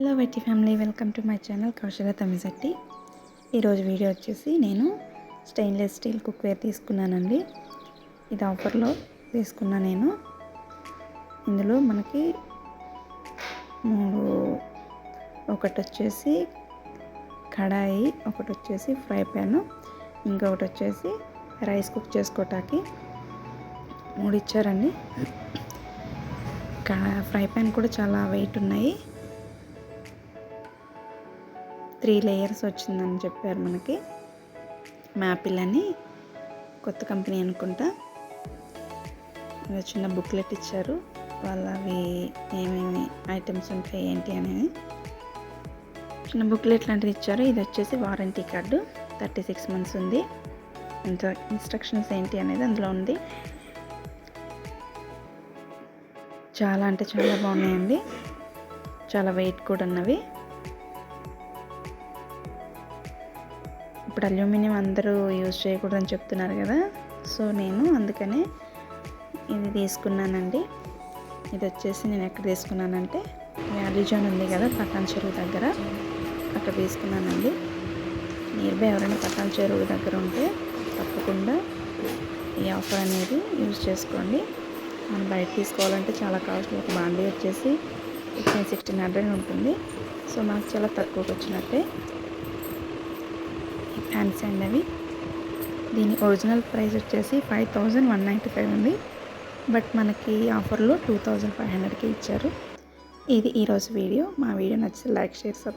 Hello వెట్టి family, welcome to my channel Kausalya Tamisetti. ఈరోజు video వచ్చేసి నేను స్టెయిన్లెస్ స్టీల్ కుక్వేర్ తీసుకున్నానండి. ఇది ఆఫర్లో తీసుకున్నా నేను. ఇందులో మనకి ఒకటి వచ్చేసి కడాయి, ఒకటి వచ్చేసి ఫ్రై ప్యాన్, ఇంకొకటి వచ్చేసి రైస్ కుక్ చేసుకోవటానికి 3 ఇచ్చారండి. ఫ్రై ప్యాన్ కూడా చాలా వెయిట్ ఉన్నాయి. 3 లేయర్స్ వచ్చిందని చెప్పారు మనకి. మ్యాపిల్ అని కొత్త కంపెనీ అనుకుంటా. చిన్న బుక్లెట్ ఇచ్చారు, వాళ్ళవి ఏమేమి ఐటమ్స్ ఉంటాయి ఏంటి అనేది చిన్న బుక్లెట్ లాంటిది ఇచ్చారు. ఇది వచ్చేసి వారంటీ కార్డు, 36 months ఉంది. ఇన్స్ట్రక్షన్స్ ఏంటి అనేది అందులో ఉంది. చాలా అంటే చాలా బాగున్నాయండి, చాలా వెయిట్ కూడా ఉన్నవి. ఇప్పుడు అల్యూమినియం అందరూ యూజ్ చేయకూడదని చెప్తున్నారు కదా, సో నేను అందుకనే ఇది తీసుకున్నానండి. ఇది వచ్చేసి నేను ఎక్కడ తీసుకున్నానంటే వ్యాలీ జోన్ ఉంది కదా పటాన్ చెరువు దగ్గర, అక్కడ తీసుకున్నానండి. నియర్ బై ఎవరైనా పటాన్ చెరువు దగ్గర ఉంటే తప్పకుండా ఈ ఆఫర్ అనేది యూజ్ చేసుకోండి. మనం బయట తీసుకోవాలంటే చాలా కాస్ట్. ఒక బాండీ వచ్చేసి 1600 ఉంటుంది. సో మనకు చాలా తక్కువకి వచ్చినట్టే ఫ్యాన్సీ అండి అవి. దీని ఒరిజినల్ ప్రైస్ వచ్చేసి 5195 ఉంది, బట్ మనకి ఆఫర్లో 2500కి ఇచ్చారు. ఇది ఈరోజు వీడియో. మా వీడియో నచ్చితే లైక్, షేర్, సబ్స్క్రైబ్.